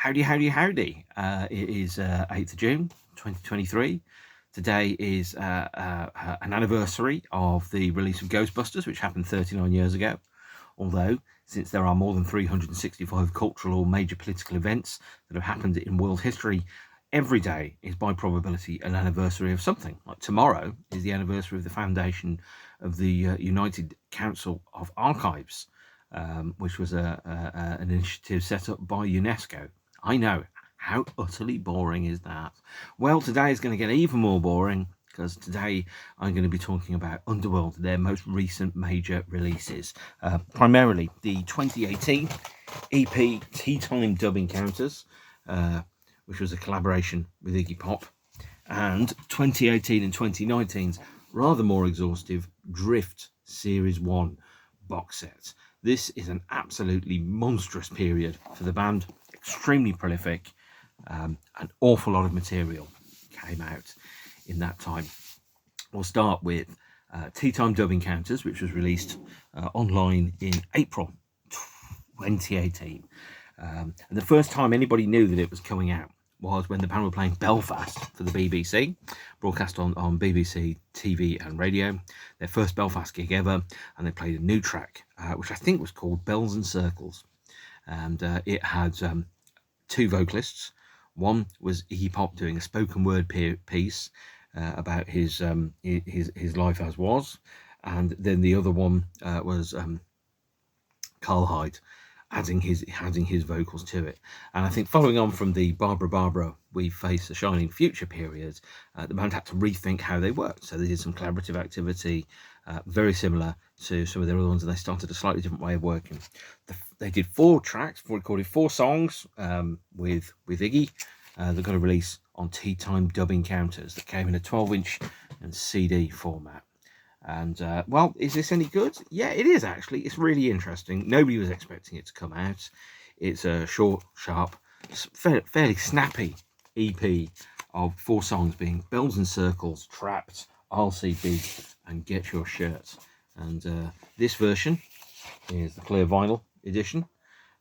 Howdy, howdy, howdy. It is 8th of June, 2023. Today is an anniversary of the release of Ghostbusters, which happened 39 years ago. Although, since there are more than 365 cultural or major political events that have happened in world history, every day is by probability an anniversary of something. Like tomorrow is the anniversary of the foundation of the United Council of Archives, which was an initiative set up by UNESCO. I know, how utterly boring is that? Well, today is going to get even more boring because today I'm going to be talking about Underworld, their most recent major releases. Primarily the 2018 EP Teatime Dub Encounters, which was a collaboration with Iggy Pop, and 2018 and 2019's rather more exhaustive Drift Series 1 box set. This is an absolutely monstrous period for the band, extremely prolific. An awful lot of material came out in that time. We'll start with Teatime Dub Encounters, which was released online in April 2018. And the first time anybody knew that it was coming out was when the band were playing Belfast for the BBC, broadcast on BBC TV and radio. Their first Belfast gig ever, and they played a new track, which I think was called Bells and Circles. And it had two vocalists. One was Iggy Pop doing a spoken word piece about his life as was, and then the other one was Carl Hyde adding his vocals to it. And I think following on from the Barbara We Face a Shining Future period, the band had to rethink how they worked. So they did some collaborative activity, very similar to some of their other ones, and they started a slightly different way of working. They did recorded four songs with Iggy. They're going to release on Teatime Dub Encounters that came in a 12-inch and CD format. And well, is this any good? Yeah, it is actually. It's really interesting. Nobody was expecting it to come out. It's a short, sharp, fairly snappy EP of four songs being Bells and Circles, Trapped, I'll See Big, and Get Your Shirt. And this version is the clear vinyl edition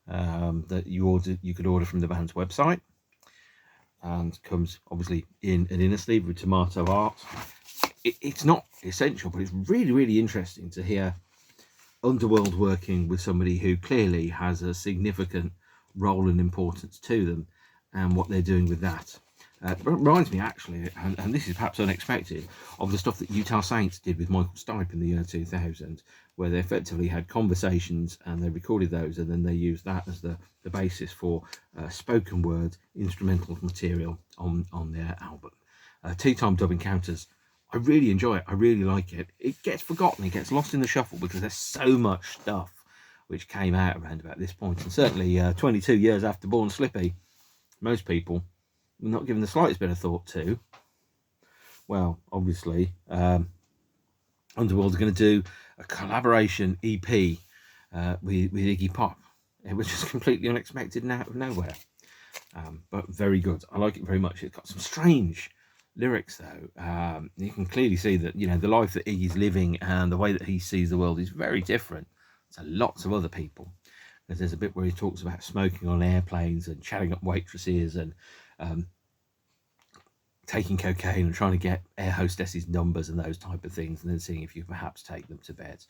that you could order from the band's website, and comes obviously in an inner sleeve with tomato art. It's not essential, but it's really, really interesting to hear Underworld working with somebody who clearly has a significant role and importance to them, and what they're doing with that. It reminds me actually, and this is perhaps unexpected, of the stuff that Utah Saints did with Michael Stipe in the year 2000, where they effectively had conversations and they recorded those, and then they used that as the basis for spoken word instrumental material on their album. Teatime Dub Encounters, I really enjoy it. I really like it. It gets forgotten. It gets lost in the shuffle because there's so much stuff which came out around about this point. And certainly 22 years after Born Slippy, most people were not given the slightest bit of thought to. Well, obviously, Underworld are going to do a collaboration EP with Iggy Pop. It was just completely unexpected and out of nowhere. But very good. I like it very much. It's got some strange lyrics though. You can clearly see that, you know, the life that Iggy's living and the way that he sees the world is very different to lots of other people. There's a bit where he talks about smoking on airplanes and chatting up waitresses and taking cocaine and trying to get air hostesses' numbers and those type of things, and then seeing if you perhaps take them to bed.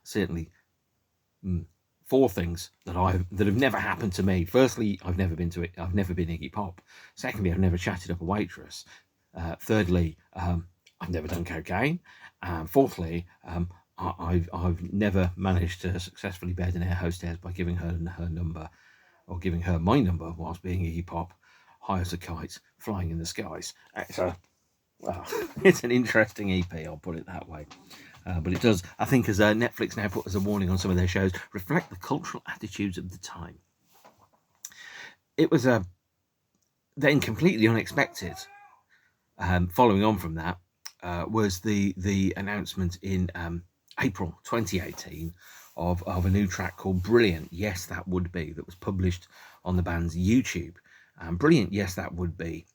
Certainly four things that have never happened to me. Firstly, I've never been Iggy Pop. Secondly, I've never chatted up a waitress. Thirdly, I've never done cocaine. Fourthly, I've never managed to successfully bed an air hostess by giving her number, or giving her my number whilst being Iggy Pop, high as a kite, flying in the skies. It's an interesting EP, I'll put it that way. But it does, I think, as Netflix now put as a warning on some of their shows, reflect the cultural attitudes of the time. It was then completely unexpected. Following on from that was the announcement in April 2018 of a new track called Brilliant, Yes That Would Be, that was published on the band's YouTube. Brilliant, Yes That Would Be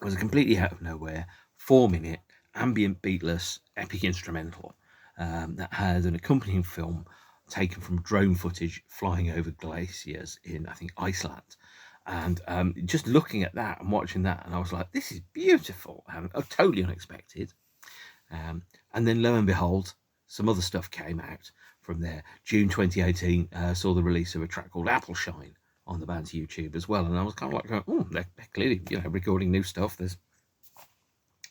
was a completely out of nowhere 4-minute ambient beatless epic instrumental that had an accompanying film taken from drone footage flying over glaciers in, I think, Iceland. And just looking at that and watching that, and I was like, this is beautiful, and totally unexpected. And then lo and behold, some other stuff came out from there. June 2018 saw the release of a track called Apple Shine on the band's YouTube as well. And I was kind of like, oh, they're clearly, recording new stuff. There's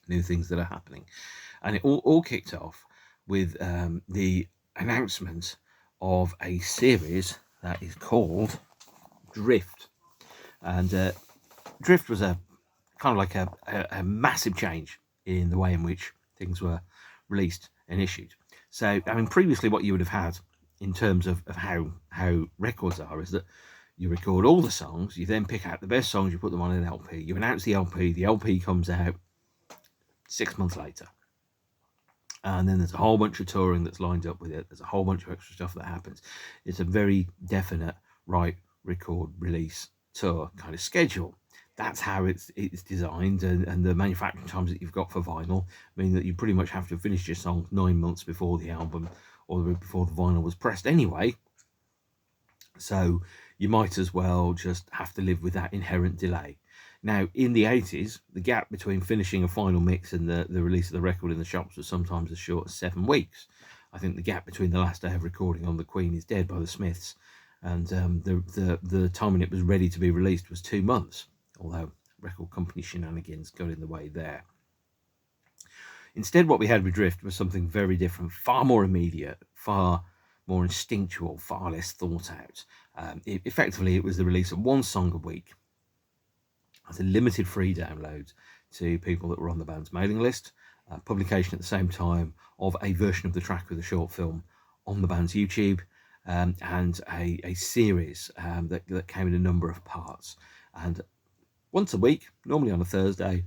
new things that are happening. And it all kicked off with the announcement of a series that is called Drift. And Drift was a kind of like a massive change in the way in which things were released and issued. So, I mean, previously what you would have had in terms of how records are is that you record all the songs, you then pick out the best songs, you put them on an LP, you announce the LP comes out 6 months later. And then there's a whole bunch of touring that's lined up with it. There's a whole bunch of extra stuff that happens. It's a very definite write, record, release, tour kind of schedule. That's how it's designed, and the manufacturing times that you've got for vinyl mean that you pretty much have to finish your song 9 months before the album or before the vinyl was pressed anyway. So you might as well just have to live with that inherent delay. Now, in the 80s, the gap between finishing a final mix and the release of the record in the shops was sometimes as short as 7 weeks. I think the gap between the last day of recording on The Queen Is Dead by the Smiths and the time when it was ready to be released was 2 months, although record company shenanigans got in the way there. Instead, what we had with Drift was something very different, far more immediate, far more instinctual, far less thought out. Effectively, it was the release of one song a week as a limited free download to people that were on the band's mailing list, publication at the same time of a version of the track with a short film on the band's YouTube, and a series that came in a number of parts. And once a week, normally on a Thursday,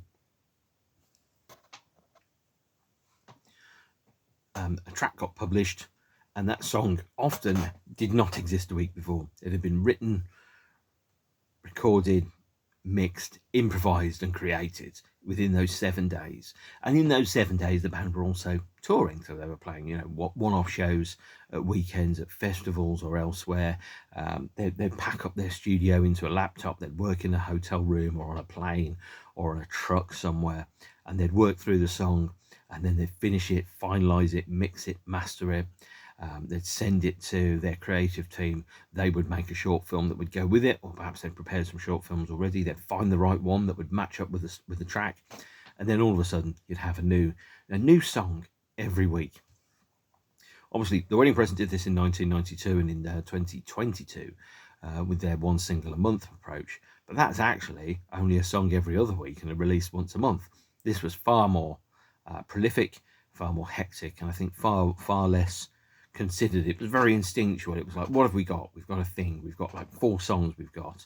a track got published, and that song often did not exist a week before. It had been written, recorded, mixed, improvised and created within those 7 days. And in those 7 days, the band were also touring. So they were playing, one-off shows at weekends, at festivals or elsewhere. They'd pack up their studio into a laptop. They'd work in a hotel room or on a plane or on a truck somewhere. And they'd work through the song, and then they'd finish it, finalize it, mix it, master it. They'd send it to their creative team. They would make a short film that would go with it, or perhaps they'd prepared some short films already. They'd find the right one that would match up with the track, and then all of a sudden you'd have a new song every week. Obviously, The Wedding Present did this in 1992 and in 2022 with their one single a month approach, but that's actually only a song every other week and a release once a month. This was far more prolific, far more hectic, and I think far less considered. It was very instinctual. It was like, what have we got? We've got a thing. We've got like 4 songs we've got.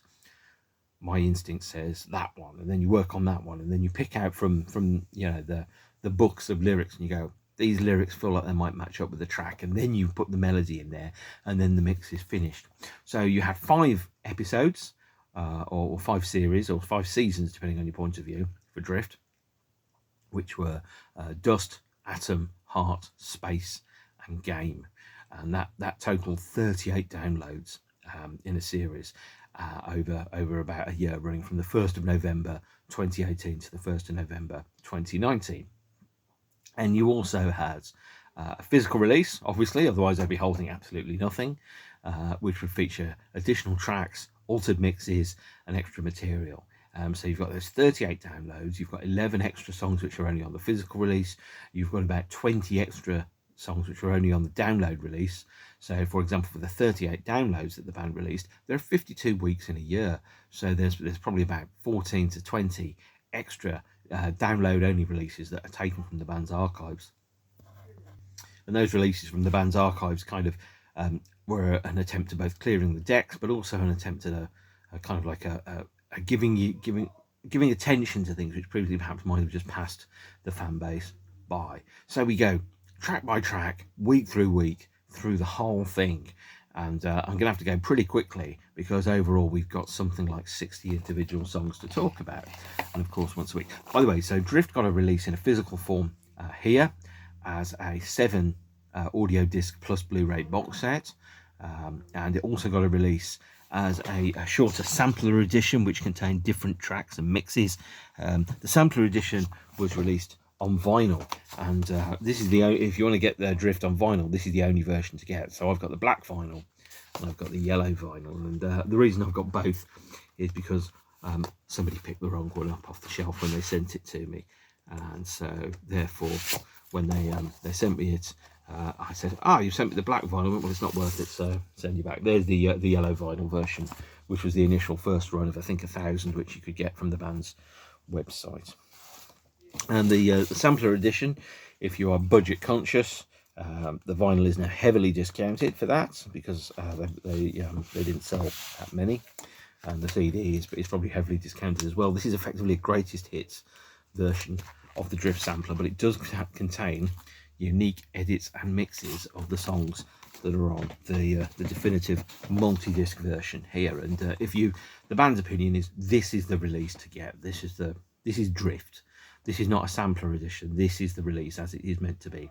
My instinct says that one, and then you work on that one, and then you pick out from the books of lyrics, and you go, these lyrics feel like they might match up with the track, and then you put the melody in there, and then the mix is finished. So you had 5 episodes or 5 series or 5 seasons, depending on your point of view, for Drift, which were Dust, Atom, Heart, Space and Game. And that totaled 38 downloads in a series over about a year, running from the 1st of November 2018 to the 1st of November 2019. And you also had a physical release, obviously, otherwise they'd be holding absolutely nothing, which would feature additional tracks, altered mixes and extra material. So you've got those 38 downloads, you've got 11 extra songs which are only on the physical release, you've got about 20 extra songs which are only on the download release. So for example, for the 38 downloads that the band released, there are 52 weeks in a year, so there's probably about 14 to 20 extra download only releases that are taken from the band's archives. And those releases from the band's archives kind of were an attempt at both clearing the decks, but also an attempt at a kind of like a giving attention to things which previously perhaps might have just passed the fan base by. So we go track by track, week through week, through the whole thing. And I'm going to have to go pretty quickly because overall we've got something like 60 individual songs to talk about. And of course, once a week. By the way, so Drift got a release in a physical form here as a 7 audio disc plus Blu Ray box set, and it also got a release as a shorter sampler edition which contained different tracks and mixes. The sampler edition was released on vinyl, and this is the only, if you want to get the Drift on vinyl, this is the only version to get. So I've got the black vinyl and I've got the yellow vinyl, and the reason I've got both is because somebody picked the wrong one up off the shelf when they sent it to me, and so therefore when they sent me it, I said, you sent me the black vinyl. Well, it's not worth it, so send you back. There's the yellow vinyl version, which was the initial first run of, I think, 1,000, which you could get from the band's website. And the sampler edition, if you are budget conscious, the vinyl is now heavily discounted for that, because they didn't sell that many, and the CD is probably heavily discounted as well. This is effectively a greatest hits version of the Drift sampler, but it does contain unique edits and mixes of the songs that are on the definitive multi-disc version here. And the band's opinion is this is the release to get. This is Drift. This is not a sampler edition. This is the release as it is meant to be.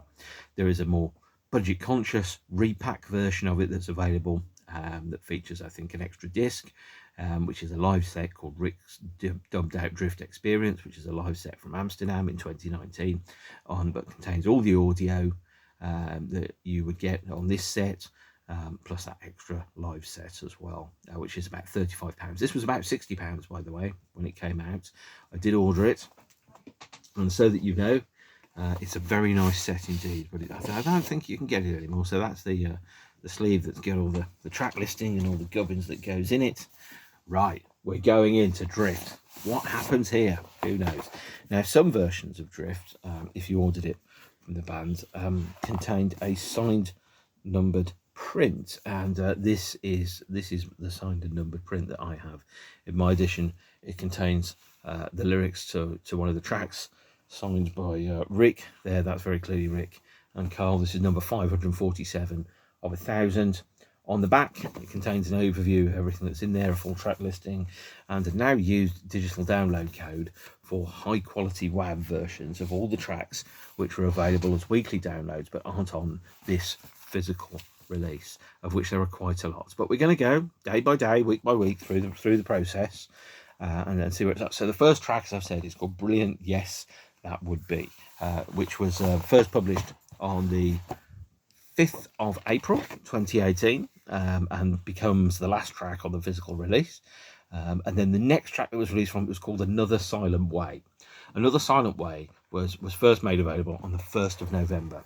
There is a more budget conscious repack version of it that's available, that features, I think, an extra disc, which is a live set called Rick's Dubbed Out Drift Experience, which is a live set from Amsterdam in 2019, but contains all the audio that you would get on this set, plus that extra live set as well, which is about £35. This was about £60, by the way, when it came out. I did order it, and so that you know, it's a very nice set indeed, but I don't think you can get it anymore. So that's the sleeve that's got all the track listing and all the gubbins that goes in it. Right, we're going into Drift. What happens here? Who knows? Now, some versions of Drift, if you ordered it from the band, contained a signed numbered print, and this is the signed and numbered print that I have. In my edition, it contains the lyrics to one of the tracks, signed by Rick. There, that's very clearly Rick and Carl. This is number 547 of 1,000. On the back, it contains an overview of everything that's in there, a full track listing, and a now used digital download code for high quality WAV versions of all the tracks, which are available as weekly downloads but aren't on this physical release, of which there are quite a lot. But we're going to go day by day, week by week through the process, and then see where it's at. So the first track, as I've said, is called Brilliant Yes That Would Be, which was first published on the 5th of April 2018, and becomes the last track on the physical release. And then the next track that was released from it was called Another Silent Way. Another Silent Way was first made available on the 1st of November.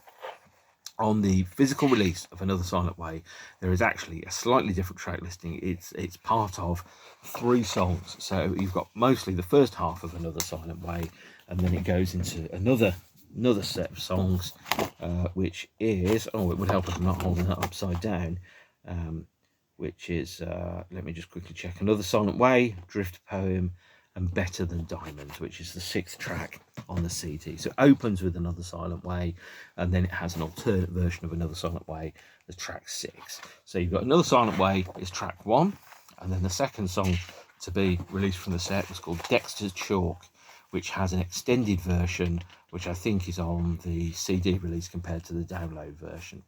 On the physical release of Another Silent Way, there is actually a slightly different track listing. It's part of 3 songs. So you've got mostly the first half of Another Silent Way, and then it goes into another set of songs, which is, it would help if I'm not holding that upside down, which is, let me just quickly check, Another Silent Way, Drift Poem, and Better Than Diamonds, which is the 6th track on the CD. So it opens with Another Silent Way, and then it has an alternate version of Another Silent Way as track 6. So you've got Another Silent Way is track 1, and then the second song to be released from the set was called Dexter's Chalk, which has an extended version, which I think is on the CD release compared to the download version.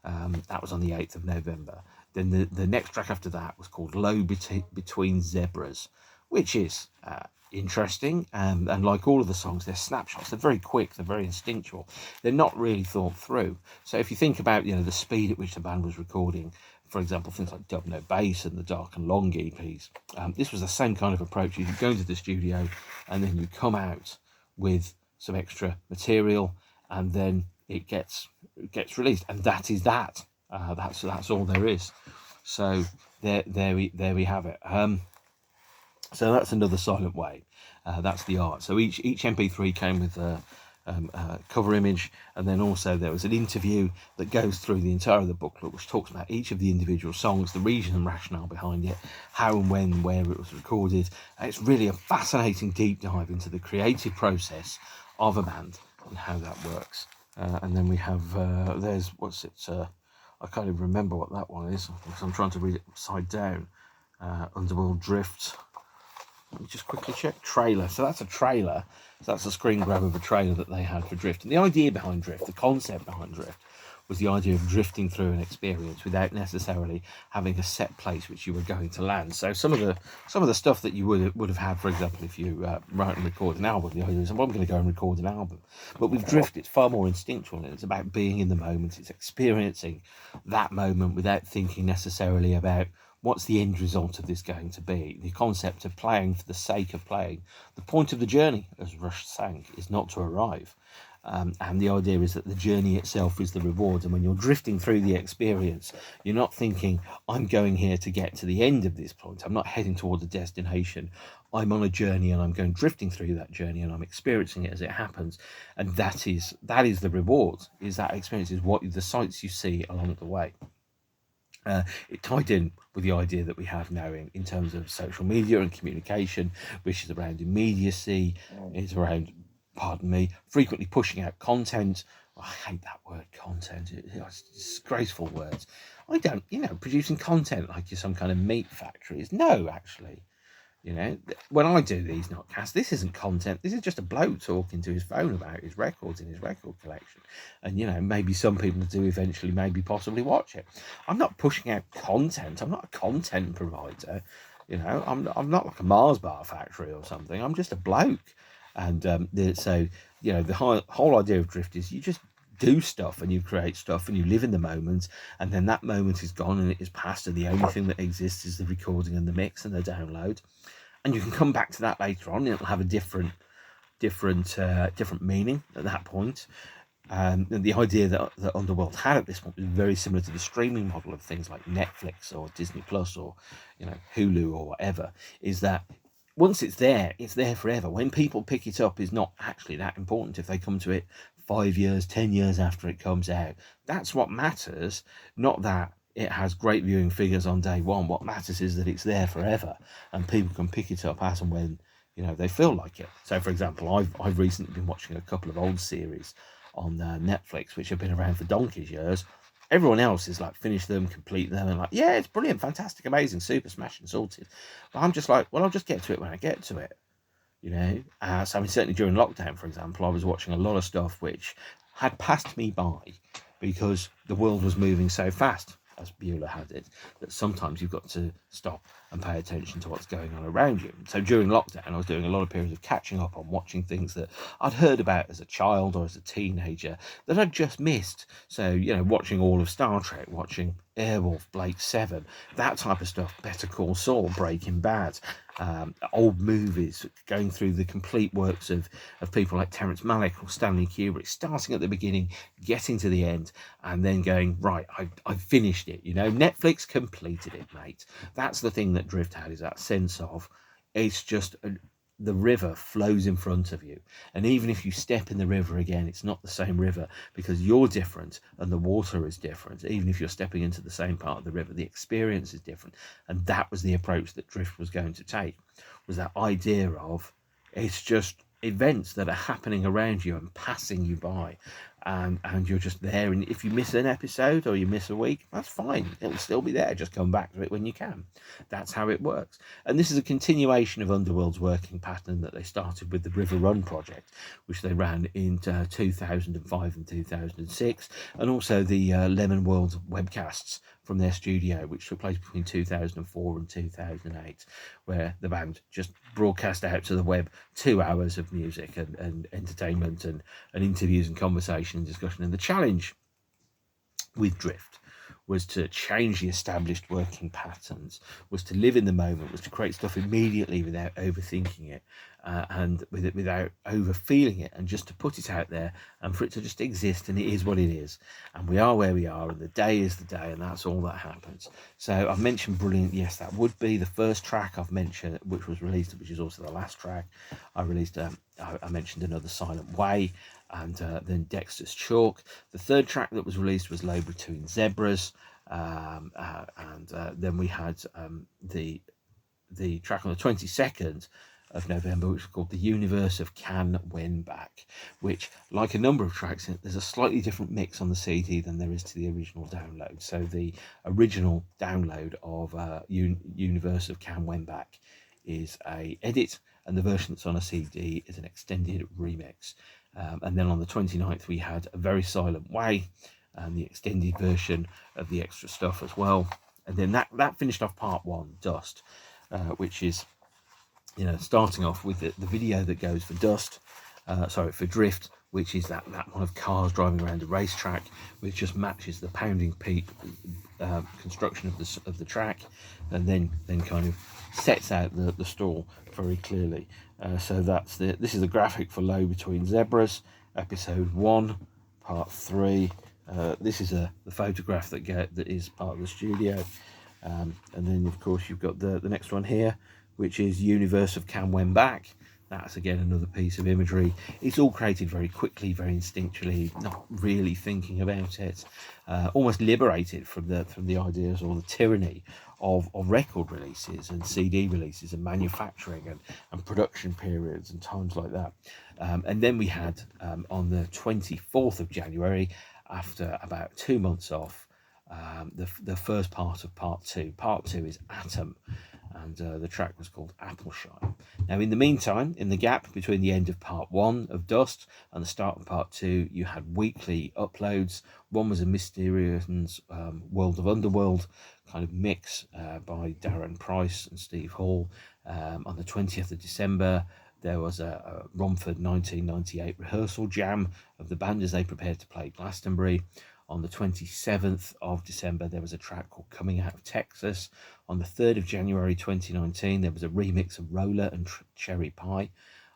That was on the 8th of November. Then the next track after that was called Low Between Zebras, which is interesting, and like all of the songs, they're snapshots. They're very quick, they're very instinctual, they're not really thought through. So if you think about the speed at which the band was recording, for example, things like Dub No Bass and the Dark and Long EPs, this was the same kind of approach. You go into the studio and then you come out with some extra material, and then it gets released, and that is that. That's all there is. So there we have it. So that's Another Silent Way. That's the art. So each MP3 came with a cover image, and then also there was an interview that goes through the entire of the booklet, which talks about each of the individual songs, the reason and rationale behind it, how and when, where it was recorded. It's really a fascinating deep dive into the creative process of a band and how that works. And then we have there's I can't even remember what that one is because I'm trying to read it upside down. Underworld Drift. Let me just quickly check. Trailer. So that's a trailer. So that's a screen grab of a trailer that they had for Drift. And the idea behind Drift, the concept behind Drift, was the idea of drifting through an experience without necessarily having a set place which you were going to land. So some of the stuff that you would have had, for example, if you write and record an album, the idea is, well, I'm going to go and record an album. But with drift, it's far more instinctual, and it's about being in the moment. It's experiencing that moment without thinking necessarily about what's the end result of this going to be. The concept of playing for the sake of playing. The point of the journey, as Rush sang, is not to arrive. And the idea is that the journey itself is the reward. And when you're drifting through the experience, you're not thinking, I'm going here to get to the end of this point. I'm not heading toward a destination. I'm on a journey, and I'm going drifting through that journey, and I'm experiencing it as it happens. And that is the reward, is that experience, is what the sights you see along the way. It tied in with the idea that we have now in terms of social media and communication, which is around immediacy, is around, pardon me, frequently pushing out content. I hate that word, content. It's disgraceful words. I don't, producing content like you're some kind of meat factory. No, actually. When I do these Notcasts, this isn't content. This is just a bloke talking to his phone about his records in his record collection. And, maybe some people do eventually, maybe possibly watch it. I'm not pushing out content. I'm not a content provider. I'm not like a Mars bar factory or something. I'm just a bloke. And so, the whole idea of drift is you just do stuff, and you create stuff, and you live in the moment, and then that moment is gone and it is past, and the only thing that exists is the recording and the mix and the download. And you can come back to that later on, and it'll have a different meaning at that point. And the idea that Underworld had at this point was very similar to the streaming model of things like Netflix or Disney Plus or Hulu or whatever, is that once it's there forever. When people pick it up is not actually that important. If they come to it 5 years, 10 years after it comes out, that's what matters, not that it has great viewing figures on day one. What matters is that it's there forever, and people can pick it up as and when they feel like it. So, for example, I've recently been watching a couple of old series on Netflix which have been around for donkey's years. Everyone else is like, finish them, complete them, and like, yeah, it's brilliant, fantastic, amazing, super smashing, sorted. But I'm just like, well, I'll just get to it when I get to it. So certainly during lockdown, for example, I was watching a lot of stuff which had passed me by because the world was moving so fast, as Bueller had it, that sometimes you've got to stop and pay attention to what's going on around you. So during lockdown, I was doing a lot of periods of catching up on watching things that I'd heard about as a child or as a teenager that I'd just missed. So, watching all of Star Trek, watching Airwolf, Blake 7, that type of stuff, Better Call Saul, Breaking Bad, old movies, going through the complete works of people like Terrence Malick or Stanley Kubrick, starting at the beginning, getting to the end, and then going, right, I finished it. Netflix completed it, mate. That's the thing that Drift had, is that sense of, it's just the river flows in front of you, and even if you step in the river again, it's not the same river, because you're different and the water is different. Even if you're stepping into the same part of the river, the experience is different. And that was the approach that Drift was going to take, was that idea of, it's just events that are happening around you and passing you by, and you're just there. And if you miss an episode or you miss a week, that's fine, it'll still be there. Just come back to it when you can. That's how it works. And this is a continuation of Underworld's working pattern that they started with the River Run project, which they ran in 2005 and 2006, and also the Lemon World webcasts from their studio, which took place between 2004 and 2008, where the band just broadcast out to the web 2 hours of music and entertainment and interviews and conversation and discussion. And the challenge with Drift was to change the established working patterns, was to live in the moment, was to create stuff immediately without overthinking it, and without over feeling it, and just to put it out there and for it to just exist. And it is what it is, and we are where we are, and the day is the day, and that's all that happens. So I've mentioned Brilliant. Yes, that would be the first track I've mentioned, which was released, which is also the last track I released. I mentioned Another Silent Way, and then Dexter's Chalk. The third track that was released was Low Between Zebras, and then we had the track on the 22nd of November, which was called The Universe of Can When Back, which, like a number of tracks, there's a slightly different mix on the CD than there is to the original download. So the original download of Universe of Can When Back is a edit, and the version that's on a CD is an extended remix. And then on the 29th we had A Very Silent Way, and the extended version of the extra stuff as well. And then that finished off part 1, Dust, which is, you know, starting off with the video that goes for Dust, for Drift, which is that one of cars driving around a racetrack, which just matches the pounding peak construction of the track, and then kind of sets out the stall very clearly. So this is the graphic for Low Between Zebras, episode 1, part 3. This is the photograph that is part of the studio, and then of course you've got the next one here, which is Universe of Can When Back. That's again another piece of imagery. It's all created very quickly, very instinctually, not really thinking about it, almost liberated from the ideas or the tyranny of record releases and CD releases and manufacturing and production periods and times like that. And then we had on the 24th of January, after about 2 months off, the first part of part 2. Part 2 is Atom, and the track was called Appleshine. Now, in the meantime, in the gap between the end of part 1 of Dust and the start of part 2, you had weekly uploads. One was a Mysterious World of Underworld kind of mix by Darren Price and Steve Hall. On the 20th of December, there was a Romford 1998 rehearsal jam of the band as they prepared to play Glastonbury. On the 27th of December, there was a track called Coming Out of Texas. On the 3rd of January 2019, there was a remix of Roller and Cherry Pie.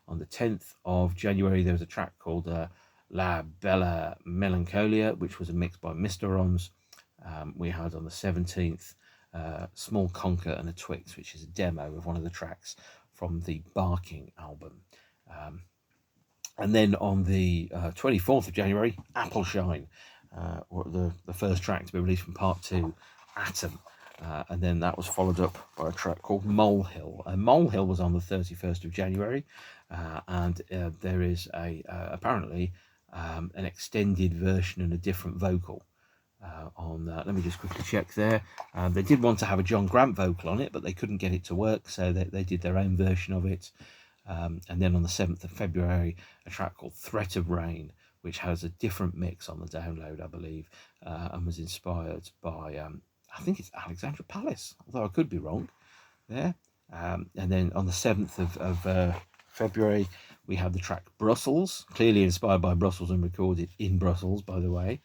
On the 10th of January, there was a track called La Bella Melancholia, which was a mix by Mr. Roms. We had on the 17th, Small Conker and a Twix, which is a demo of one of the tracks from the Barking album. And then on the 24th of January, Appleshine, the first track to be released from part 2, Atom. And then that was followed up by a track called Molehill. Molehill was on the 31st of January, and there is apparently an extended version and a different vocal on that. Let me just quickly check there. They did want to have a John Grant vocal on it, but they couldn't get it to work, so they did their own version of it. And then on the 7th of February, a track called Threat of Rain, which has a different mix on the download, I believe, and was inspired by, I think it's Alexandra Palace, although I could be wrong there. And then on the 7th of February, we have the track Brussels, clearly inspired by Brussels and recorded in Brussels, by the way.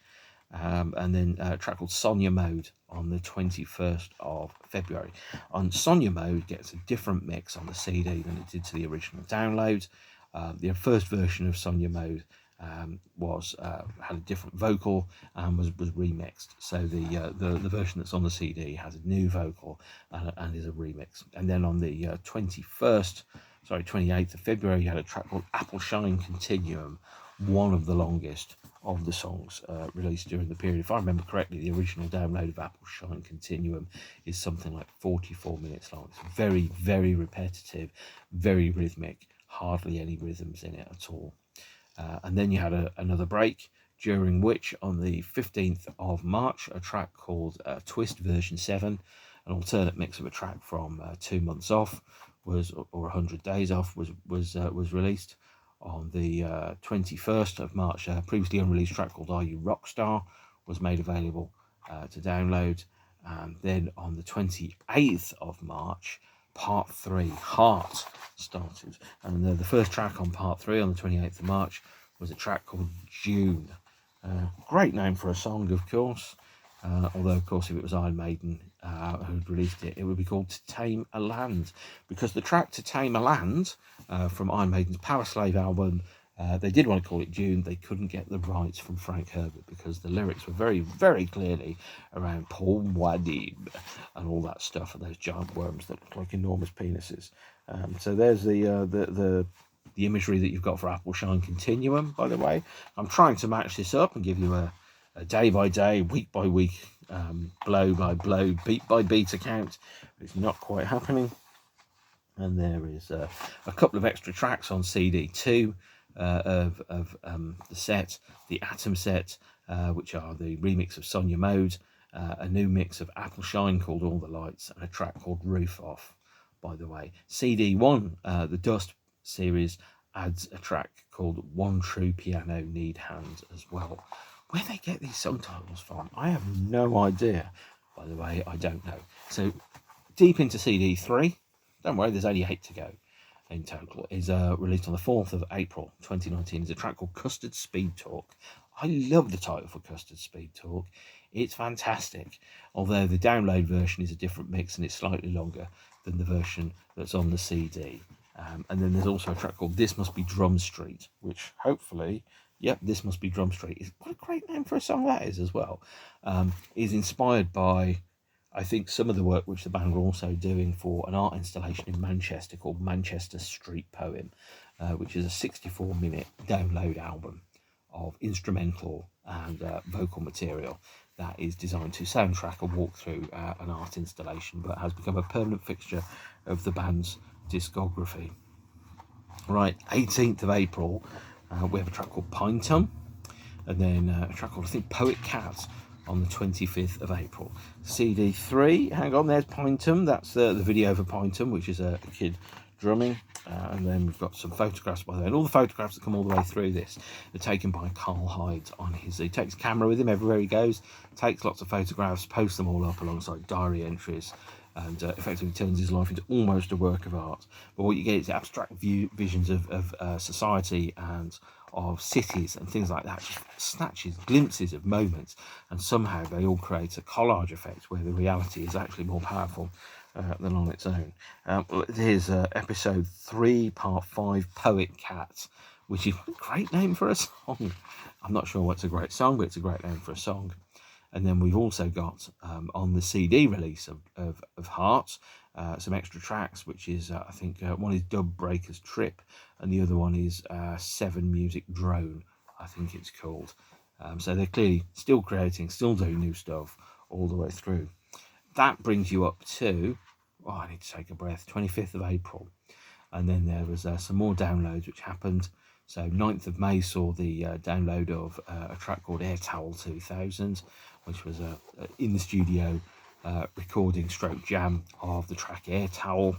And then a track called Sonia Mode on the 21st of February. On Sonia Mode gets a different mix on the CD than it did to the original download. The first version of Sonia Mode had a different vocal and was remixed. So the version that's on the CD has a new vocal and is a remix. And then on the 28th of February, you had a track called Appleshine Continuum, one of the longest of the songs released during the period. If I remember correctly, the original download of Appleshine Continuum is something like 44 minutes long. It's very, very repetitive, very rhythmic, hardly any rhythms in it at all. And then you had another break, during which on the 15th of March, a track called Twist version 7, an alternate mix of a track from 2 months off or 100 days off was released. On the 21st of March, a previously unreleased track called Are You Rockstar was made available to download. And then on the 28th of March, part 3, Heart, started. And the first track on part 3 on the 28th of March was a track called June. Great name for a song, of course. Although, of course, if it was Iron Maiden who'd released it, it would be called To Tame a Land, because the track To Tame a Land from Iron Maiden's Power Slave album, they did want to call it June. They couldn't get the rights from Frank Herbert because the lyrics were very, very clearly around Paul Wadib and all that stuff, and those giant worms that look like enormous penises. So there's the imagery that you've got for Appleshine Continuum, by the way. I'm trying to match this up and give you a day by day, week by week, blow by blow, beat by beat account. It's not quite happening. And there is a couple of extra tracks on CD 2 of the set, the Atom set, which are the remix of Sonia Mode, a new mix of Appleshine called All the Lights, and a track called Roof Off, by the way. CD 1, the Dust series, adds a track called One True Piano Need Hand as well. Where they get these song titles from, I have no idea. By the way, I don't know. So deep into CD3. Don't worry, there's only 8 to go in total. Is released on the 4th of April 2019. Is a track called Custard Speed Talk. I love the title for Custard Speed Talk. It's fantastic. Although the download version is a different mix and it's slightly longer than the version that's on the CD. And then there's also a track called This Must Be Drum Street, which hopefully, yep, This Must Be Drum Street. What a great name for a song that is as well. Is inspired by, I think, some of the work which the band were also doing for an art installation in Manchester called Manchester Street Poem, which is a 64-minute download album of instrumental and vocal material that is designed to soundtrack a walk through an art installation, but has become a permanent fixture of the band's discography. Right, 18th of April, we have a track called Pine Tum, and then a track called, I think, Poet Cat on the 25th of April. CD3, hang on, there's Pine Tum, that's the video for Pine Tum, which is a kid drumming, and then we've got some photographs by there, and all the photographs that come all the way through this are taken by Carl Hyde on he takes a camera with him everywhere he goes, takes lots of photographs, posts them all up alongside diary entries, and effectively turns his life into almost a work of art. But what you get is abstract visions of society and of cities and things like that, just snatches, glimpses of moments, and somehow they all create a collage effect where the reality is actually more powerful than on its own. Here's episode 3, part 5, Poet Cat, which is a great name for a song. I'm not sure what's a great song, but it's a great name for a song. And then we've also got on the CD release of Heart some extra tracks, which is I think one is Dub Breaker's Trip, and the other one is 7 Music Drone, I think it's called. So they're clearly still creating, still doing new stuff all the way through. That brings you up to, oh, I need to take a breath, 25th of April. And then there was some more downloads which happened. So 9th of May saw the download of a track called Air Towel 2000, which was in the studio recording stroke jam of the track Air Towel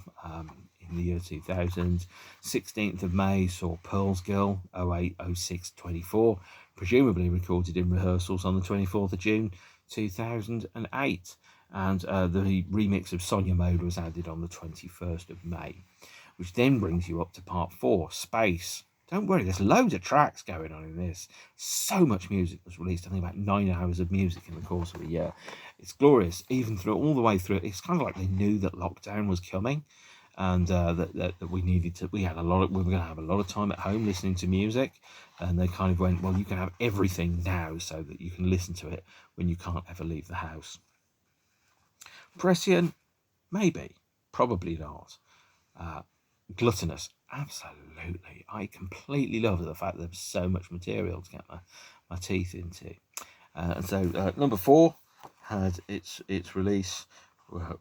in the year 2000. 16th of May saw Pearl's Girl 080624, presumably recorded in rehearsals on the 24th of June 2008. And the remix of Sonia Mode was added on the 21st of May, which then brings you up to part 4, Space. Don't worry, there's loads of tracks going on in this. So much music was released. I think about 9 hours of music in the course of a year. It's glorious, even through all the way through. It's kind of like they knew that lockdown was coming, and that we needed to. We were going to have a lot of time at home listening to music, and they kind of went, well, you can have everything now, so that you can listen to it when you can't ever leave the house. Prescient, maybe, probably not. Gluttonous, absolutely. I completely love the fact that there's so much material to get my teeth into. And so number 4 had its release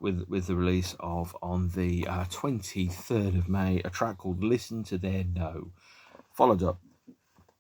with the release of, on the 23rd of May, a track called Listen to Their No, followed up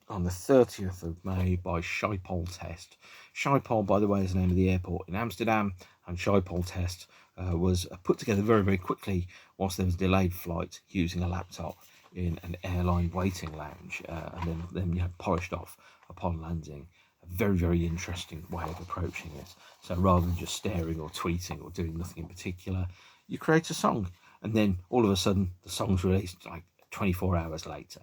on the 30th of May by Schiphol Test. Schiphol, by the way, is the name of the airport in Amsterdam, and Schiphol Test was put together very, very quickly whilst there was a delayed flight using a laptop in an airline waiting lounge, and then polished off upon landing. A very, very interesting way of approaching it. So rather than just staring or tweeting or doing nothing in particular, you create a song, and then all of a sudden the song's released like 24 hours later.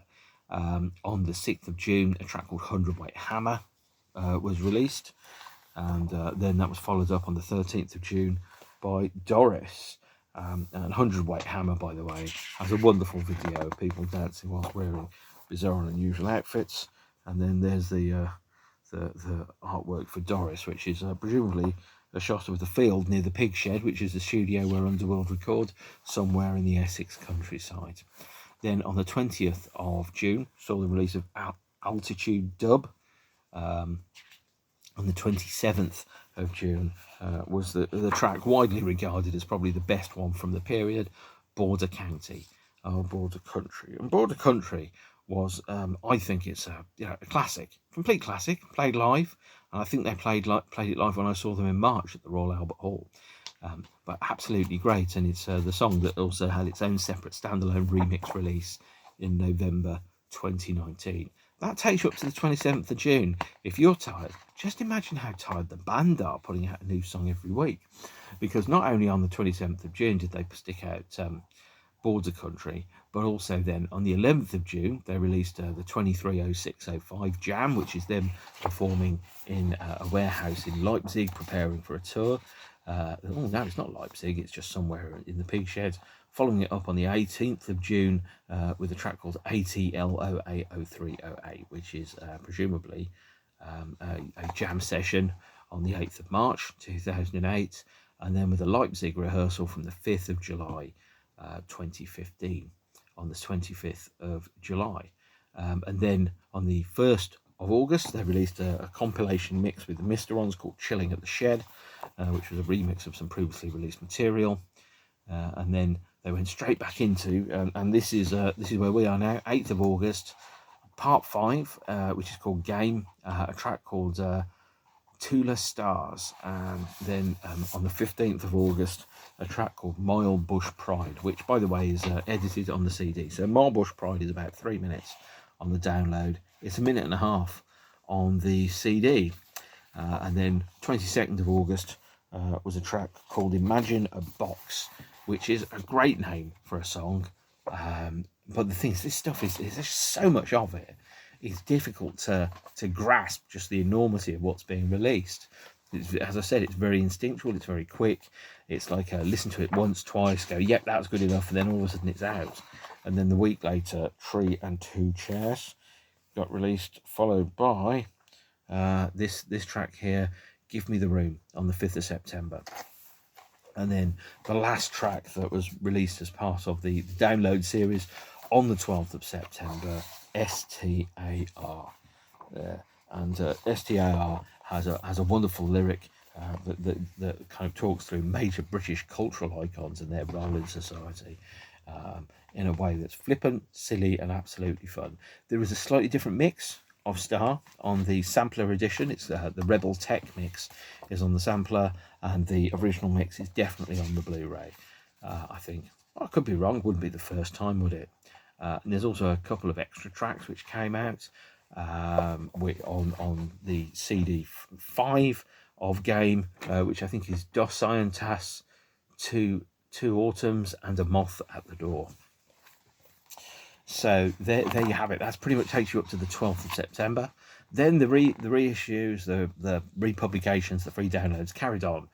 On the 6th of June, a track called 100-Weight Hammer was released, and then that was followed up on the 13th of June by Doris. And 100-Weight Hammer, by the way, has a wonderful video of people dancing whilst wearing bizarre and unusual outfits. And then there's the artwork for Doris, which is presumably a shot of the field near the pig shed, which is the studio where Underworld record, somewhere in the Essex countryside. Then on the 20th of June, saw the release of Altitude Dub. On the 27th of June was the track widely regarded as probably the best one from the period, Border County, or Border Country. And Border Country was, I think it's a classic, complete classic, played live. And I think they played it live when I saw them in March at the Royal Albert Hall. But absolutely great, and it's the song that also had its own separate standalone remix release in November 2019. That takes you up to the 27th of June. If you're tired, just imagine how tired the band are putting out a new song every week. Because not only on the 27th of June did they stick out Border Country, but also then on the 11th of June they released the 230605 Jam, which is them performing in a warehouse in Leipzig, preparing for a tour. Oh no, it's not Leipzig, it's just somewhere in the pig shed. Following it up on the 18th of June with a track called ATLOA0308, which is presumably a jam session on the 8th of March 2008, and then with a Leipzig rehearsal from the 5th of July 2015 on the 25th of July. And then on the 1st of August they released a compilation mix with the Misterons called Chilling at the Shed, which was a remix of some previously released material. And then they went straight back into, and this is where we are now, 8th of August, part 5, which is called Game, a track called Tula Stars, and then on the 15th of August, a track called Mile Bush Pride, which, by the way, is edited on the CD. So Mile Bush Pride is about 3 minutes on the download. It's a minute and a half on the CD. And then 22nd of August was a track called Imagine a Box, which is a great name for a song. But the thing is, this stuff there's so much of it. It's difficult to grasp just the enormity of what's being released. As I said, it's very instinctual, it's very quick. It's like listen to it once, twice, go, yep, that's good enough, and then all of a sudden it's out. And then the week later, Tree and Two Chairs got released, followed by this track here, Give Me the Room, on the 5th of September. And then the last track that was released as part of the download series on the 12th of September, STAR. And STAR has a wonderful lyric that kind of talks through major British cultural icons and their role in society in a way that's flippant, silly, and absolutely fun. There is a slightly different mix of Star on the sampler edition. It's the Rebel Tech mix is on the sampler, and the original mix is definitely on the Blu Ray. I think, well, I could be wrong, wouldn't be the first time, would it? And there's also a couple of extra tracks which came out on the CD 5 of Game, which I think is Dos Scientas, Two Autumns, and A Moth at the Door. So there you have it. That's pretty much takes you up to the 12th of September. Then the reissues, the republications, the free downloads carried on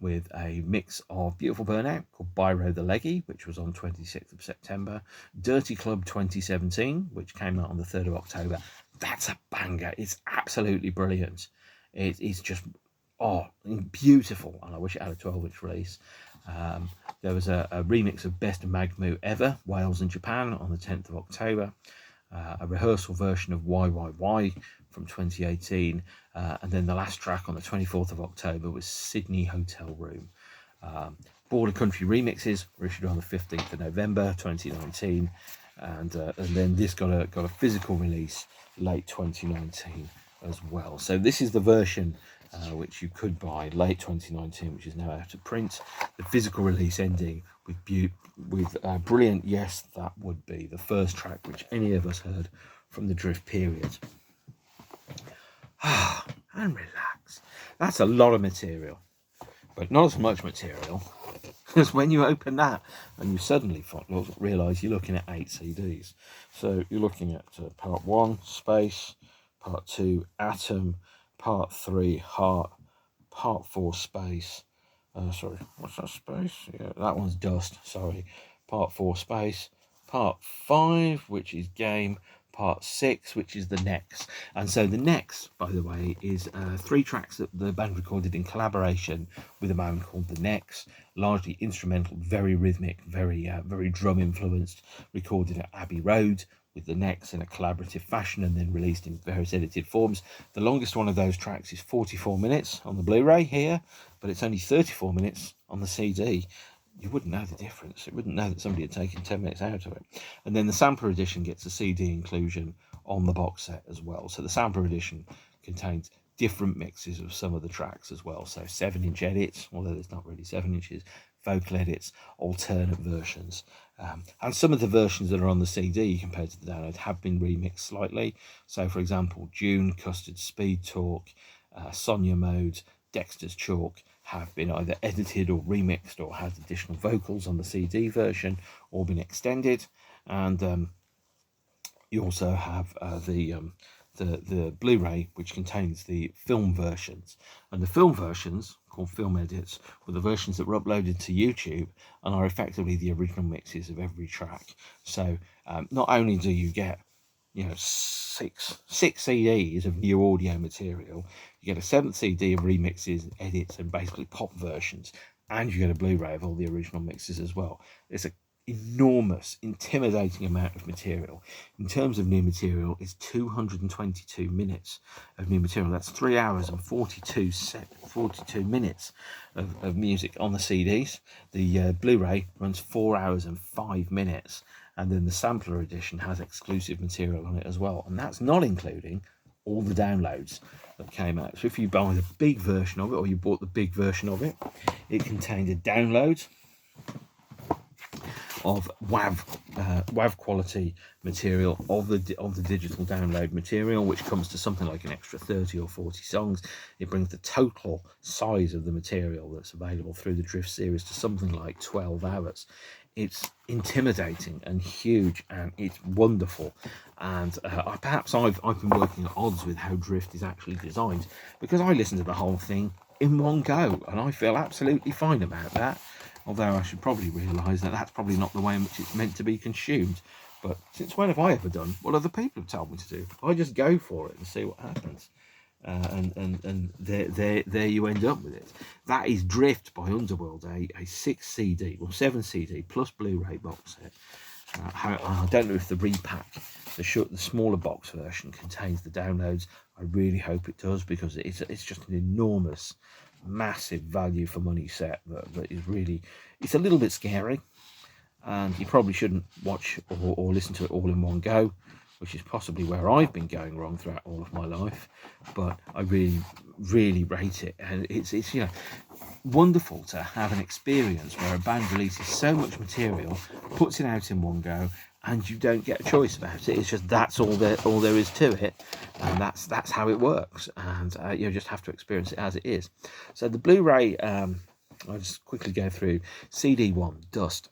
with a mix of Beautiful Burnout called Biro the Leggy, which was on 26th of September. Dirty Club 2017, which came out on the 3rd of October. That's a banger. It's absolutely brilliant. It's just, beautiful. And I wish it had a 12-inch release. There was a remix of Best Magmoo Ever, Wales and Japan, on the 10th of October. A rehearsal version of YYY from 2018. And then the last track on the 24th of October was Sydney Hotel Room. Border Country remixes were issued on the 15th of November 2019. And then this got a physical release late 2019 as well. So this is the version which you could buy late 2019, which is now out of print. The physical release ending with brilliant Yes, That Would Be, the first track which any of us heard from the Drift period. And relax. That's a lot of material, but not as much material as when you open that and you suddenly realise you're looking at 8 CDs. So you're looking at part 1, Space, part 2, Atom, part 3, Heart, part 4, Space. Sorry, what's that, Space? Yeah, that one's Dust, sorry. Part 4, Space. Part 5, which is Game. Part 6, which is The Next. And so The Next, by the way, is 3 tracks that the band recorded in collaboration with a band called The Next. Largely instrumental, very rhythmic, very drum influenced, recorded at Abbey Road with The Next in a collaborative fashion and then released in various edited forms. The longest one of those tracks is 44 minutes on the Blu-ray here, but it's only 34 minutes on the CD. You wouldn't know the difference. You wouldn't know that somebody had taken 10 minutes out of it. And then the sampler edition gets a CD inclusion on the box set as well. So the sampler edition contains different mixes of some of the tracks as well. So 7-inch edits, although there's not really 7 inches, vocal edits, alternate versions. And some of the versions that are on the CD compared to the download have been remixed slightly. So, for example, June, Custard, Speed Talk, Sonia Mode, Dexter's Chalk have been either edited or remixed or had additional vocals on the CD version or been extended. And you also have the Blu Ray, which contains the film versions. And the film versions, called film edits, were the versions that were uploaded to YouTube and are effectively the original mixes of every track. So not only do you get, you know, six CDs of new audio material, you get a 7th CD of remixes, edits, and basically pop versions, and you get a Blu-ray of all the original mixes as well. It's an enormous, intimidating amount of material. In terms of new material, it's 222 minutes of new material. That's 3 hours and 42 minutes of music on the CDs. The Blu-ray runs 4 hours and 5 minutes. And then the sampler edition has exclusive material on it as well. And that's not including all the downloads that came out. So if you buy the big version of it, or you bought the big version of it, it contained a download of WAV quality material of the digital download material, which comes to something like an extra 30 or 40 songs. It brings the total size of the material that's available through the Drift series to something like 12 hours. It's intimidating and huge, and it's wonderful. And perhaps I've been working at odds with how Drift is actually designed, because I listen to the whole thing in one go, and I feel absolutely fine about that. Although I should probably realise that that's probably not the way in which it's meant to be consumed. But since when have I ever done what other people have told me to do? I just go for it and see what happens. And there you end up with it. That is Drift by Underworld, a 6 CD, well 7 CD plus Blu-ray box set. I don't know if the repack, the smaller box version, contains the downloads. I really hope it does, because it's just an enormous, massive value for money set that is really, it's a little bit scary, and you probably shouldn't watch or listen to it all in one go, which is possibly where I've been going wrong throughout all of my life. But I really rate it, and it's you know, wonderful to have an experience where a band releases so much material, puts it out in one go, and you don't get a choice about it. It's just that's all there is to it, and that's how it works, and you just have to experience it as it is. So the Blu-ray, I'll just quickly go through. CD1 Dust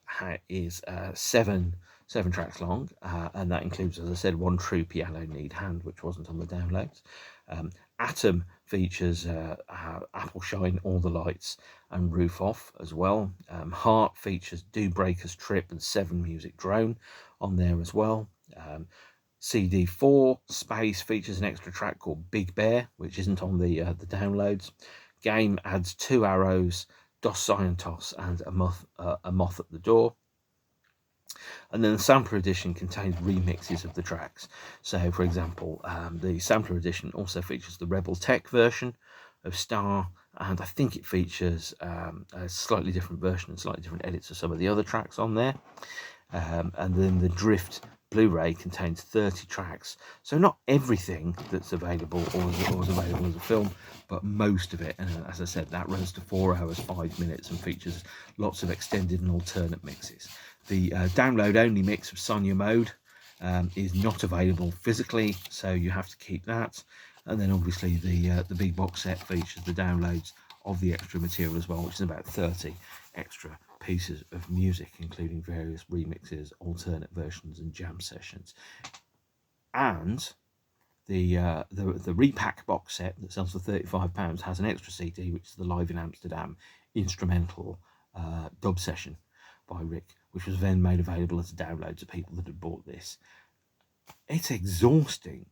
is 7 tracks long, and that includes, as I said, one true piano need hand, which wasn't on the downloads. Atom features Apple Shine, All the Lights, and Roof Off as well. Heart features Do Breakers Trip and 7 Music Drone on there as well. CD4 Space features an extra track called Big Bear, which isn't on the downloads. Game adds 2 Arrows, Dos Scientos, and a Moth at the Door. And then the sampler edition contains remixes of the tracks. So, for example, the sampler edition also features the Rebel Tech version of Star, and I think it features a slightly different version and slightly different edits of some of the other tracks on there. And then the Drift Blu-ray contains 30 tracks, so not everything that's available or is available as a film, but most of it. And as I said, that runs to 4 hours 5 minutes and features lots of extended and alternate mixes. The download-only mix of Sonia Mode is not available physically, so you have to keep that. And then obviously the big box set features the downloads of the extra material as well, which is about 30 extra pieces of music, including various remixes, alternate versions, and jam sessions. And the repack box set that sells for £35 has an extra CD, which is the Live in Amsterdam instrumental dub session by Rick, which was then made available as a download to people that had bought this. It's exhausting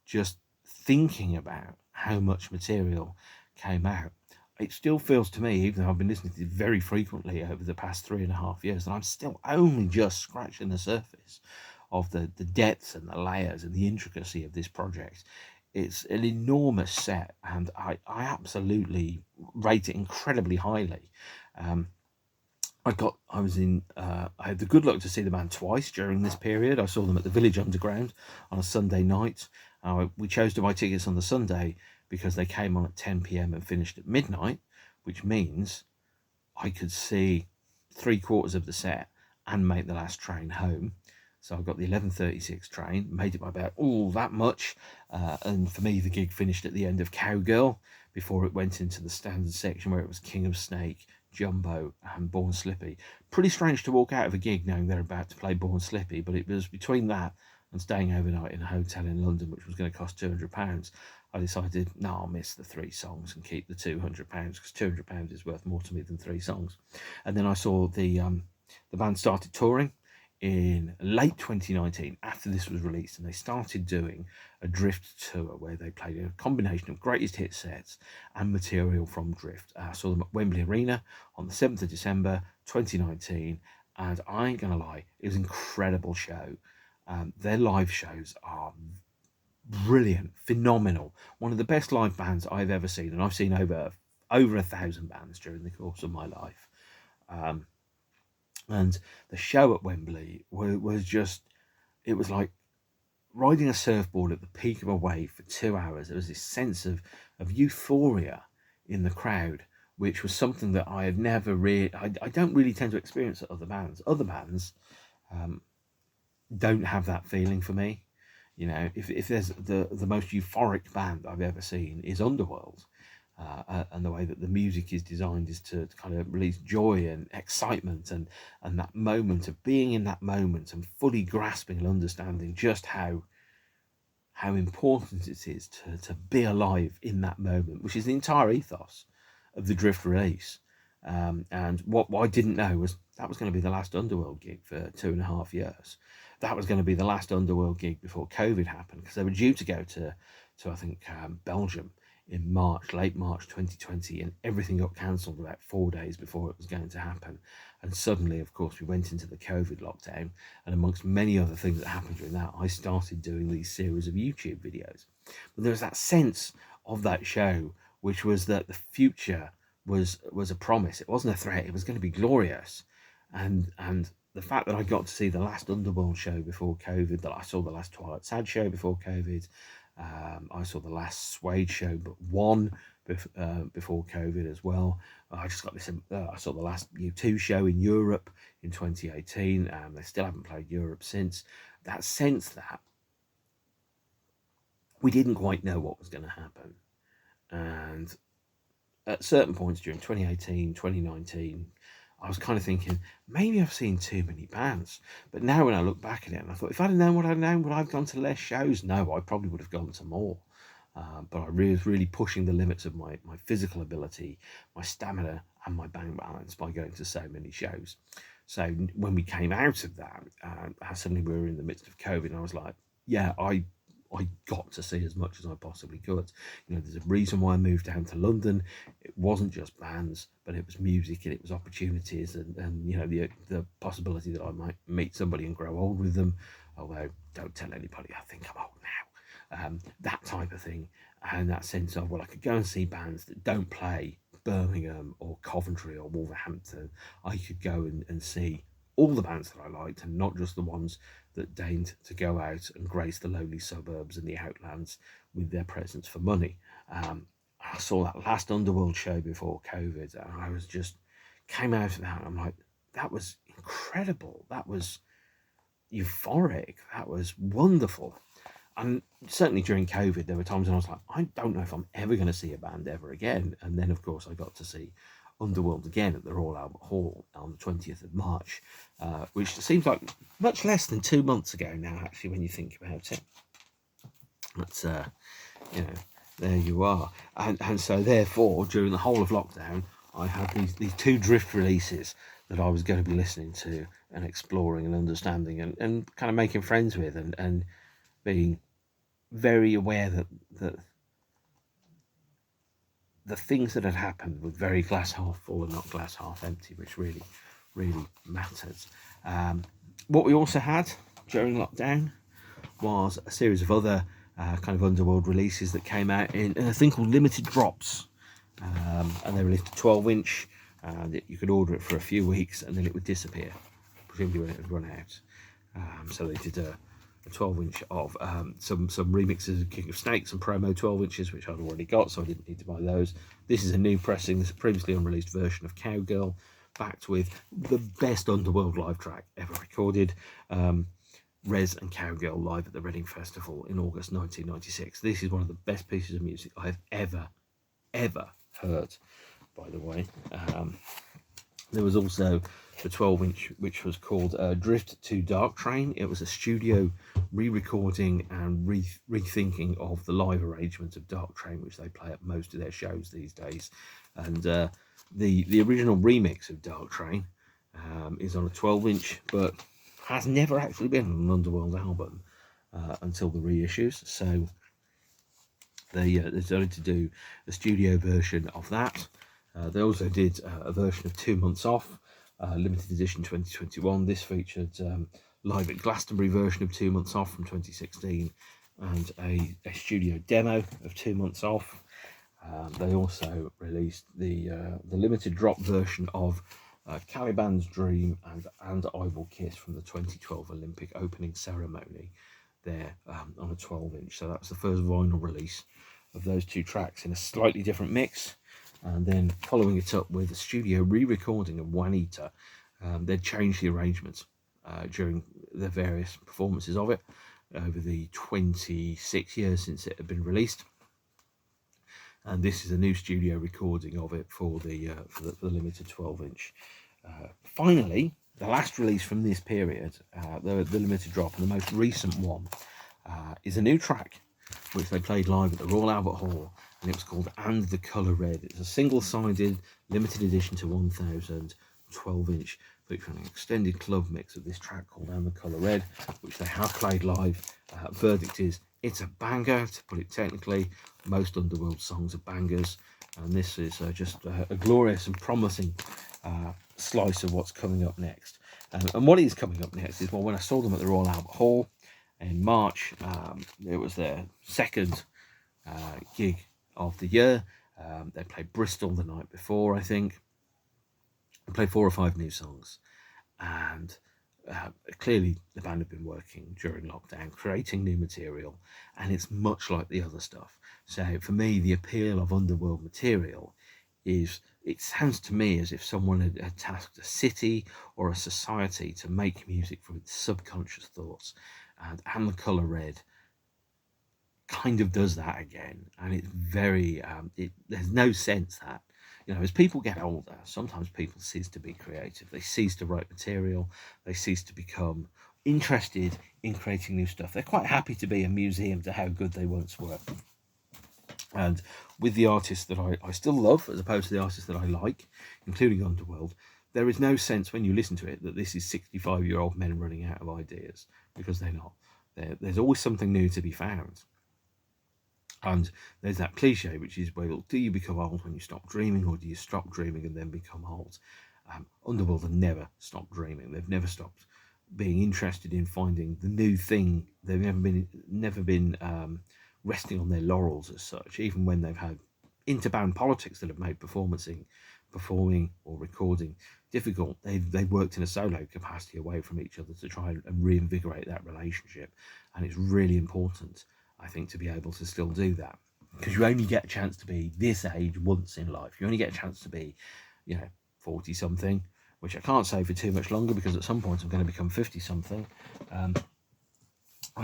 just thinking about how much material came out. It still feels to me, even though I've been listening to it very frequently over the past 3.5 years, that I'm still only just scratching the surface of the depths and the layers and the intricacy of this project. It's an enormous set, and I absolutely rate it incredibly highly. I had the good luck to see the band twice during this period. I saw them at the Village Underground on a Sunday night. We chose to buy tickets on the Sunday because they came on at 10 p.m. and finished at midnight, which means I could see 3/4 of the set and make the last train home. So I got the 11:36 train, made it by about that much, and for me the gig finished at the end of Cowgirl before it went into the standard section where it was King of Snake, Jumbo and Born Slippy. Pretty strange to walk out of a gig knowing they're about to play Born Slippy, but it was between that and staying overnight in a hotel in London, which was going to cost £200. I decided, no, I'll miss the 3 songs and keep the £200 because £200 is worth more to me than 3 songs. And then I saw the band started touring in late 2019 after this was released, and they started doing a Drift tour where they played a combination of greatest hit sets and material from Drift. I saw them at Wembley Arena on the 7th of December 2019, and I ain't gonna lie, it was an incredible show. Their live shows are brilliant, phenomenal, one of the best live bands I've ever seen, and I've seen over 1,000 bands during the course of my life. And the show at Wembley was just, it was like riding a surfboard at the peak of a wave for 2 hours. There was this sense of euphoria in the crowd, which was something that I have never really, I don't really tend to experience at other bands. Other bands don't have that feeling for me. You know, if there's the most euphoric band I've ever seen is Underworld. And the way that the music is designed is to kind of release joy and excitement and that moment of being in that moment and fully grasping and understanding just how important it is to be alive in that moment, which is the entire ethos of the Drift release. And what I didn't know was that was going to be the last Underworld gig for 2.5 years. That was going to be the last Underworld gig before COVID happened, because they were due to go to I think Belgium in March, late March 2020, and everything got cancelled about 4 days before it was going to happen. And suddenly, of course, we went into the COVID lockdown, and amongst many other things that happened during that, I started doing these series of YouTube videos. But there was that sense of that show, which was that the future was a promise. It wasn't a threat. It was going to be glorious. And the fact that I got to see the last Underworld show before COVID, that I saw the last Twilight Sad show before COVID, I saw the last Suede show, but one before COVID as well. I just got this. I saw the last U2 show in Europe in 2018. They still haven't played Europe since. That sense that we didn't quite know what was going to happen, and at certain points during 2018, 2019. I was kind of thinking, maybe I've seen too many bands. But now when I look back at it, and I thought, if I'd have known what I'd known, would I have gone to less shows? No, I probably would have gone to more. But I was really pushing the limits of my physical ability, my stamina, and my bank balance by going to so many shows. So when we came out of that, suddenly we were in the midst of COVID, and I was like, yeah, I got to see as much as I possibly could. You know, there's a reason why I moved down to London. It wasn't just bands, but it was music, and it was opportunities, and you know, the possibility that I might meet somebody and grow old with them. Although, don't tell anybody I think I'm old now. That type of thing, and that sense of, well, I could go and see bands that don't play Birmingham or Coventry or Wolverhampton. I could go and see all the bands that I liked, and not just the ones that deigned to go out and grace the lowly suburbs and the outlands with their presence for money. I saw that last Underworld show before COVID, and I was just came out of that, and I'm like, that was incredible. That was euphoric. That was wonderful. And certainly during COVID, there were times when I was like, I don't know if I'm ever going to see a band ever again. And then, of course, I got to see Underworld again at the Royal Albert Hall on the 20th of March, which seems like much less than 2 months ago now, actually, when you think about it. But, you know, there you are. And so, therefore, during the whole of lockdown, I had these 2 Drift releases that I was going to be listening to and exploring and understanding and kind of making friends with and being very aware that the things that had happened were very glass half full and not glass half empty, which really, really matters. What we also had during lockdown was a series of other kind of Underworld releases that came out in a thing called limited drops. And they released a 12-inch, and you could order it for a few weeks and then it would disappear, presumably when it would run out. So they did a 12-inch of some remixes of King of Snakes and promo 12-inches, which I'd already got, so I didn't need to buy those. This is a new pressing. This is a previously unreleased version of Cowgirl backed with the best Underworld live track ever recorded. Rez and Cowgirl live at the Reading Festival in August 1996. This is one of the best pieces of music I've ever heard, by the way. There was also the 12-inch, which was called Drift to Dark Train. It was a studio re-recording and rethinking of the live arrangement of Dark Train, which they play at most of their shows these days. And the original remix of Dark Train is on a 12-inch, but has never actually been on an Underworld album until the reissues. So they decided to do a studio version of that. They also did a version of 2 Months Off, limited edition 2021. This featured live at Glastonbury version of 2 Months Off from 2016 and a studio demo of 2 Months Off. They also released the limited drop version of Caliban's Dream and I Will Kiss from the 2012 Olympic opening ceremony there on a 12-inch. So that's the first vinyl release of those two tracks in a slightly different mix. And then following it up with a studio re-recording of Juanita. They'd changed the arrangements during the various performances of it over the 26 years since it had been released. And this is a new studio recording of it for the limited 12-inch. Finally, the last release from this period, the limited drop, and the most recent one, is a new track which they played live at the Royal Albert Hall, and it was called And the Colour Red. It's a single-sided, limited edition to 1000 12-inch, featuring an extended club mix of this track called And the Colour Red, which they have played live. Verdict is, it's a banger, to put it technically. Most Underworld songs are bangers, and this is just a glorious and promising slice of what's coming up next. And what is coming up next is, well, when I saw them at the Royal Albert Hall in March, it was their second gig of the year. They played Bristol the night before, I think. They played 4 or 5 new songs, and clearly the band have been working during lockdown, creating new material, and it's much like the other stuff. So for me, the appeal of Underworld material is, it sounds to me as if someone had tasked a city or a society to make music from its subconscious thoughts, and the Colour Red kind of does that again. And it's very there's no sense that, you know, as people get older, sometimes people cease to be creative, they cease to write material, they cease to become interested in creating new stuff. They're quite happy to be a museum to how good they once were. And with the artists that I still love, as opposed to the artists that I like, including Underworld, there is no sense when you listen to it that this is 65-year-old men running out of ideas, because they're not. There's always something new to be found. And there's that cliche, which is, well, do you become old when you stop dreaming, or do you stop dreaming and then become old? Underworld have never stopped dreaming. They've never stopped being interested in finding the new thing. They've never been resting on their laurels as such, even when they've had interband politics that have made performing or recording difficult. They've worked in a solo capacity away from each other to try and reinvigorate that relationship. And it's really important, I think, to be able to still do that, because you only get a chance to be this age once in life. You only get a chance to be, 40 something, which I can't say for too much longer, because at some point I'm going to become 50 something.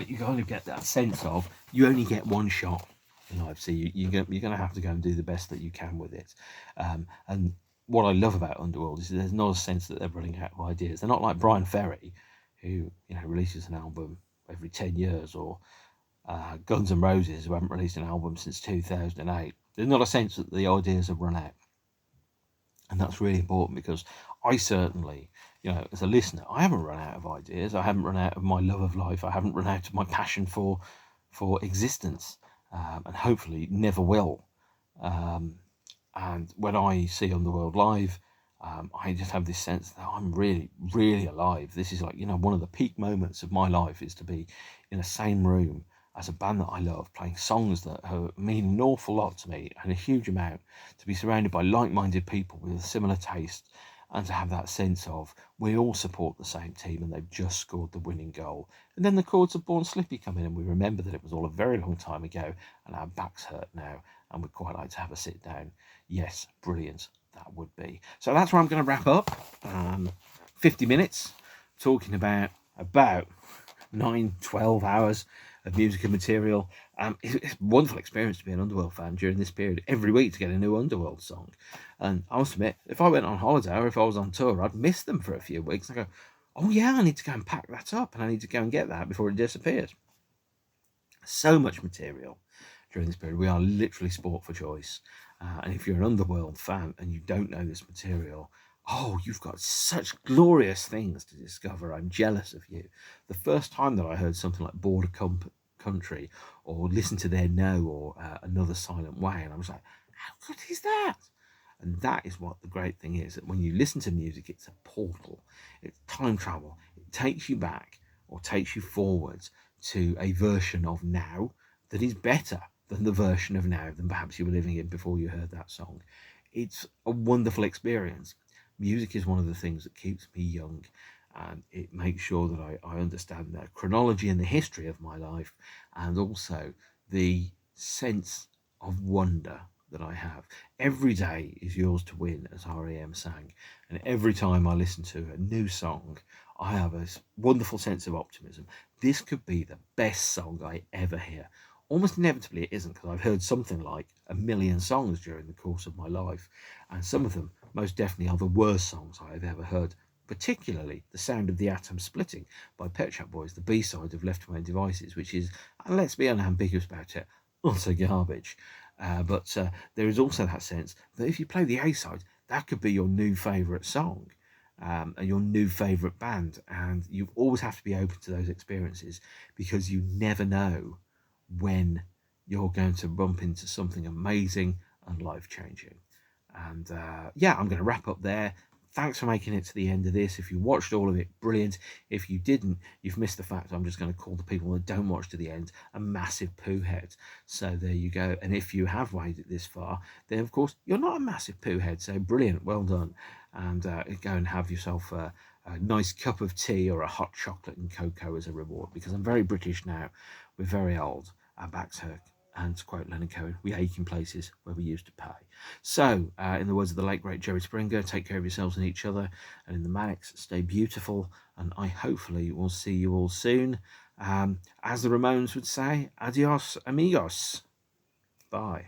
You kind of get that sense of, you only get one shot in life, so you're going to have to go and do the best that you can with it. And what I love about Underworld is there's not a sense that they're running out of ideas. They're not like Brian Ferry, who releases an album every 10 years, or Guns N' Roses, who haven't released an album since 2008. There's not a sense that the ideas have run out. And that's really important, because I certainly, as a listener, I haven't run out of ideas. I haven't run out of my love of life. I haven't run out of my passion for existence, and hopefully never will. And when I see Underworld live, I just have this sense that I'm really, really alive. This is like, one of the peak moments of my life is to be in the same room as a band that I love, playing songs that mean an awful lot to me, and a huge amount, to be surrounded by like-minded people with a similar taste, and to have that sense of, we all support the same team and they've just scored the winning goal. And then the chords of Born Slippy come in, and we remember that it was all a very long time ago, and our backs hurt now, and we'd quite like to have a sit down. Yes, brilliant. that would be. So that's where I'm going to wrap up. 50 minutes talking about 9-12 hours of music and material. It's a wonderful experience to be an Underworld fan during this period, every week to get a new Underworld song. And I must admit, if I went on holiday or if I was on tour, I'd miss them for a few weeks. I go, oh yeah, I need to go and pack that up and I need to go and get that before it disappears. So much material during this period. We are literally sport for choice. And if you're an Underworld fan and you don't know this material, oh, you've got such glorious things to discover. I'm jealous of you. The first time that I heard something like Border Country or Listen to Their No or Another Silent Way, and I was like, how good is that? And that is what the great thing is, that when you listen to music, it's a portal. It's time travel. It takes you back or takes you forwards to a version of now that is better than the version of now than perhaps you were living in before you heard that song. It's a wonderful experience. Music is one of the things that keeps me young, and it makes sure that I understand the chronology and the history of my life, and also the sense of wonder that I have. Every day is yours to win, as REM sang, and every time I listen to a new song, I have a wonderful sense of optimism. This could be the best song I ever hear. Almost inevitably it isn't, because I've heard something like 1 million songs during the course of my life, and some of them most definitely are the worst songs I have ever heard, particularly The Sound of the Atom Splitting by Pet Shop Boys, the B-side of Left to My Own Devices, which is, and let's be unambiguous about it, utter garbage. But there is also that sense that if you play the A-side, that could be your new favourite song. And your new favourite band, and you always have to be open to those experiences, because you never know when you're going to bump into something amazing and life-changing. And yeah, I'm going to wrap up there. Thanks for making it to the end of this. If you watched all of it, brilliant. If you didn't, you've missed the fact I'm just going to call the people that don't watch to the end a massive poo head. So there you go. And if you have made it this far, then of course you're not a massive poo head. So brilliant, well done. And go and have yourself a nice cup of tea or a hot chocolate and cocoa as a reward, because I'm very British now. We're very old. Our backs hurt. And to quote Leonard Cohen, we ache in places where we used to pay. So, in the words of the late, great Jerry Springer, take care of yourselves and each other. And in the Manics, stay beautiful. And I hopefully will see you all soon. As the Ramones would say, adios, amigos. Bye.